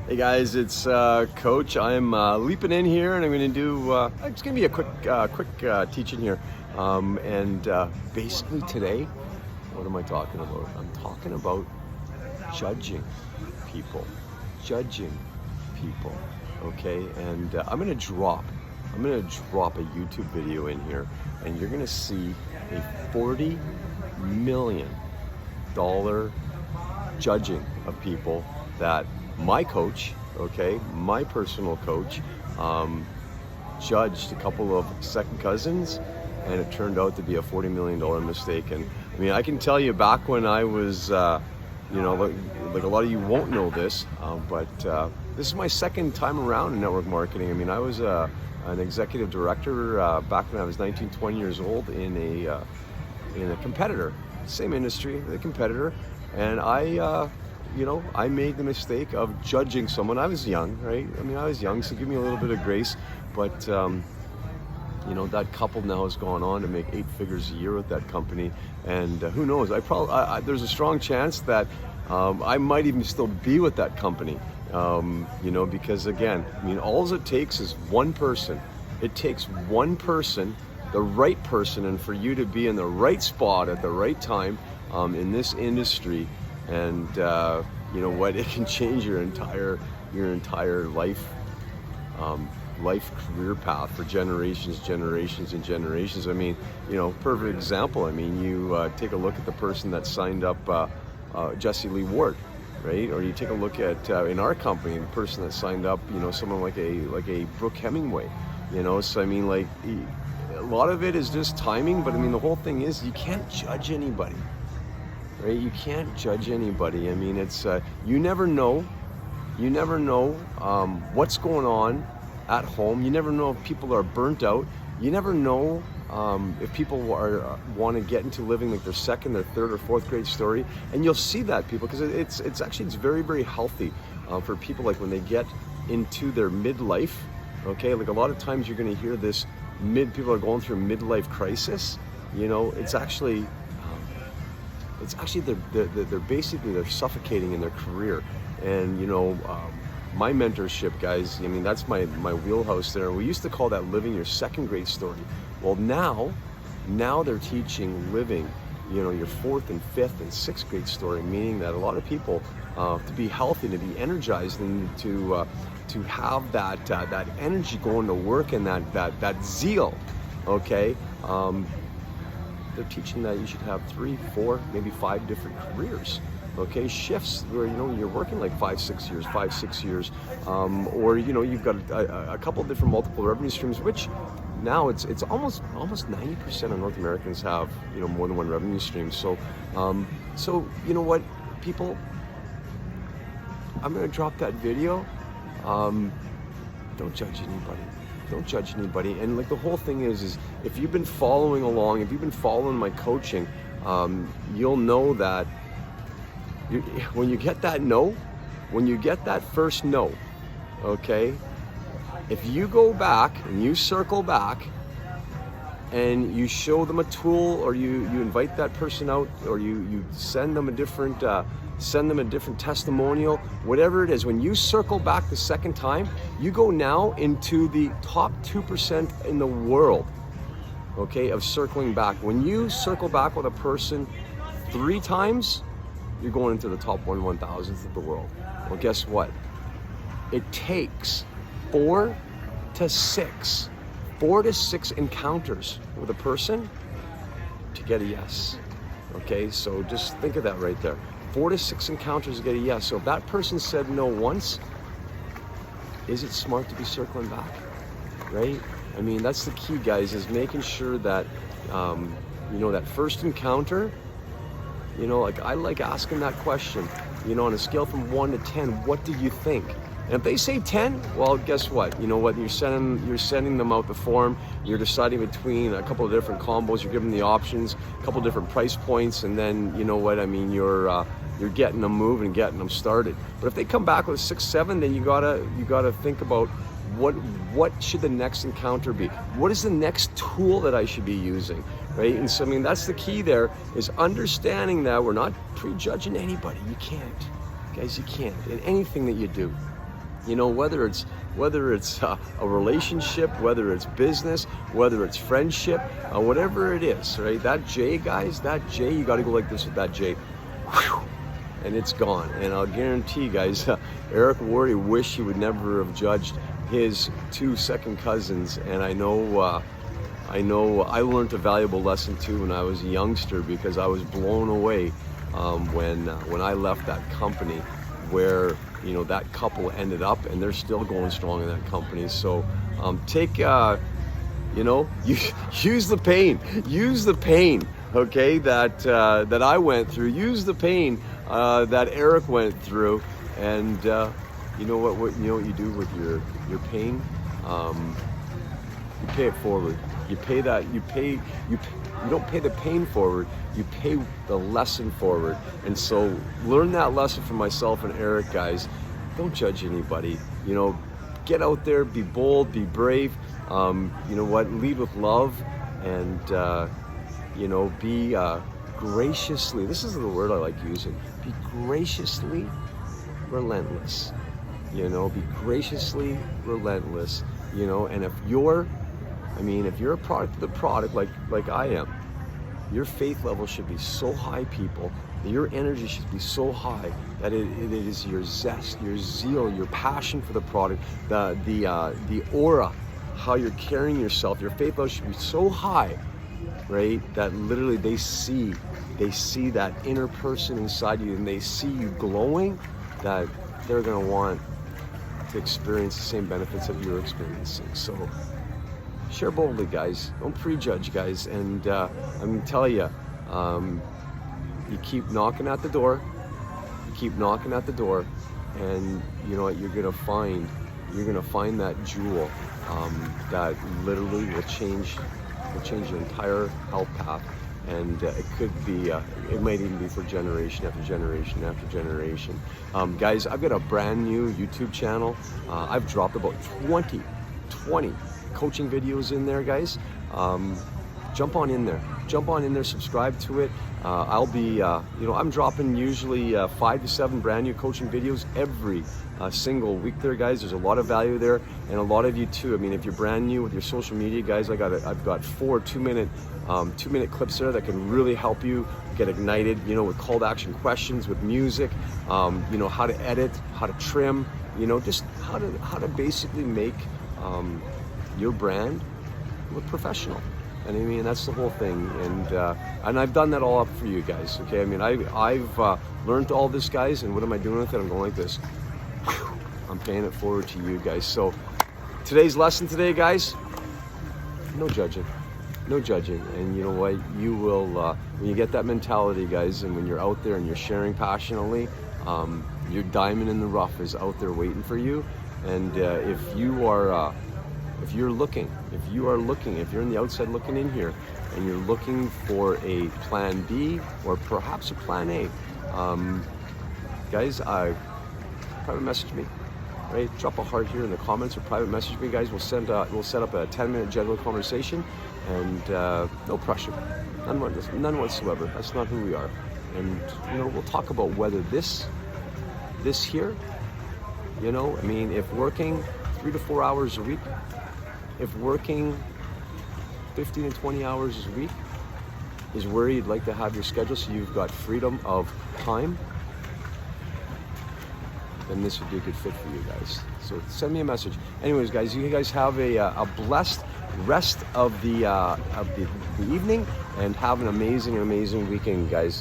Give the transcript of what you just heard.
Hey guys, it's Coach. I'm leaping in here, and I'm going to do. It's going to be a quick teaching here. Basically today, what am I talking about? I'm talking about judging people, judging people. Okay, and I'm going to drop a YouTube video in here, and you're going to see a $40 million judging of people that my coach, okay, my personal coach, judged a couple of second cousins, and it turned out to be a $40 million mistake. And I mean, I can tell you back when I was, like a lot of you won't know this, but this is my second time around in network marketing. I mean, I was an executive director back when I was 19, 20 years old in a competitor, same industry, a competitor, and I made the mistake of judging someone. I was young, right? I mean, I was young, so give me a little bit of grace. But, that couple now has gone on to make 8 figures a year with that company. And who knows? There's a strong chance that I might even still be with that company. Because again, I mean, all it takes is one person. It takes one person, the right person, and for you to be in the right spot at the right time in this industry. And you know what? It can change your entire life career path for generations and generations. I mean, perfect example. I mean, you take a look at the person that signed up Jesse Lee Ward, right? Or you take a look at in our company the person that signed up, someone like a Brooke Hemingway. So I mean, like, a lot of it is just timing. But I mean, the whole thing is you can't judge anybody. Right? You can't judge anybody. I mean, it's you never know what's going on at home. You never know if people are burnt out. You never know if people want to get into living like their second, their third, or fourth grade story. And you'll see that people, because it's actually very, very healthy for people, like when they get into their midlife. Okay, like a lot of times you're going to hear this people are going through a midlife crisis. It's actually they're basically suffocating in their career. And my mentorship, guys, I mean, that's my wheelhouse there. We used to call that living your second grade story. Well, now they're teaching living your fourth and fifth and sixth grade story, meaning that a lot of people to be healthy, to be energized, and to have that energy going to work, and that zeal, okay. They're teaching that you should have 3, 4, maybe 5 different careers, okay, shifts where you're working like 5-6 years, or you've got a couple different multiple revenue streams, which now it's almost 90% of North Americans have more than one revenue stream. So you know what, people, I'm gonna drop that video. Don't judge anybody. Don't judge anybody. And like the whole thing is if you've been following along, if you've been following my coaching, you'll know that when you get that no, when you get that first no, okay, if you go back and you circle back and you show them a tool, or you invite that person out, or you send them a different testimonial, whatever it is, when you circle back the second time, you go now into the top 2% in the world, okay, of circling back. When you circle back with a person 3 times, you're going into the top 1/1000th of the world. Well, guess what? It takes 4 to 6 encounters with a person to get a yes. Okay, so just think of that right there. 4 to 6 encounters to get a yes. So if that person said no once, is it smart to be circling back, right? I mean, that's the key, guys, is making sure that, that first encounter, like I like asking that question, on a scale from 1 to 10, what do you think? And if they say 10, well, guess what? You're sending them out the form. You're deciding between a couple of different combos. You're giving them the options, a couple of different price points, and then you're getting them moving, getting them started. But if they come back with a 6, 7, then you gotta think about what should the next encounter be? What is the next tool that I should be using, right? And so, I mean, that's the key there, is understanding that we're not prejudging anybody. You can't, guys, you can't in anything that you do. You know, whether it's a relationship, whether it's business, whether it's friendship, whatever it is, right? That J, guys, that J, you got to go like this with that J. Whew, and it's gone. And I'll guarantee, guys, Eric Worre wish he would never have judged his 2 second cousins. And I know I learned a valuable lesson too when I was a youngster, because I was blown away when I left that company, where, you know, that couple ended up, and they're still going strong in that company. So take, you know, use the pain, okay, that I went through. Use the pain that Eric went through, and you know what you do with your pain? You pay it forward. You don't pay the pain forward, you pay the lesson forward. And so learn that lesson from myself and Eric, guys. Don't judge anybody. You know, get out there, be bold, be brave. You know what? Lead with love, and you know, be graciously. This is the word I like using. Be graciously relentless. You know, be graciously relentless. You know, and if you're a product of the product, like I am, your faith level should be so high, people. Your energy should be so high that it is your zest, your zeal, your passion for the product, the aura, how you're carrying yourself. Your faith level should be so high, right, that literally they see that inner person inside you, and they see you glowing, that they're gonna want to experience the same benefits that you're experiencing. So share boldly, guys. Don't prejudge, guys. And I'm gonna tell you, you keep knocking at the door. And you know what? You're gonna find that jewel that literally will change your entire health path. And it could be, it might even be for generation after generation after generation. Guys, I've got a brand new YouTube channel. I've dropped about 20 coaching videos in there, guys. Jump on in there, subscribe to it. I'll be, you know, I'm dropping usually 5 to 7 brand new coaching videos every single week there, guys. There's a lot of value there, and a lot of you too. I mean, if you're brand new with your social media, guys, I've got 4 2-minute clips there that can really help you get ignited, you know, with call to action questions, with music, you know, how to edit, how to trim, you know, just how to basically make your brand look professional. And I mean, that's the whole thing. And I've done that all up for you guys. Okay, I mean, I've learned all this, guys. And what am I doing with it? I'm going like this. I'm paying it forward to you guys. So today's lesson today, guys: no judging. And you know what? You will when you get that mentality, guys, and when you're out there and you're sharing passionately, your diamond in the rough is out there waiting for you. And if you're in the outside looking in here, and you're looking for a plan B or perhaps a plan A, guys, private message me, right? Drop a heart here in the comments, or private message me, guys. We'll set up a 10-minute general conversation, and no pressure, none whatsoever. That's not who we are. And you know, we'll talk about whether this here, you know, I mean, if working 3 to 4 hours a week, if working 15 to 20 hours a week is where you'd like to have your schedule, so you've got freedom of time, then this would be a good fit for you guys. So send me a message. Anyways, guys, you guys have a blessed rest of the evening, and have an amazing weekend, guys.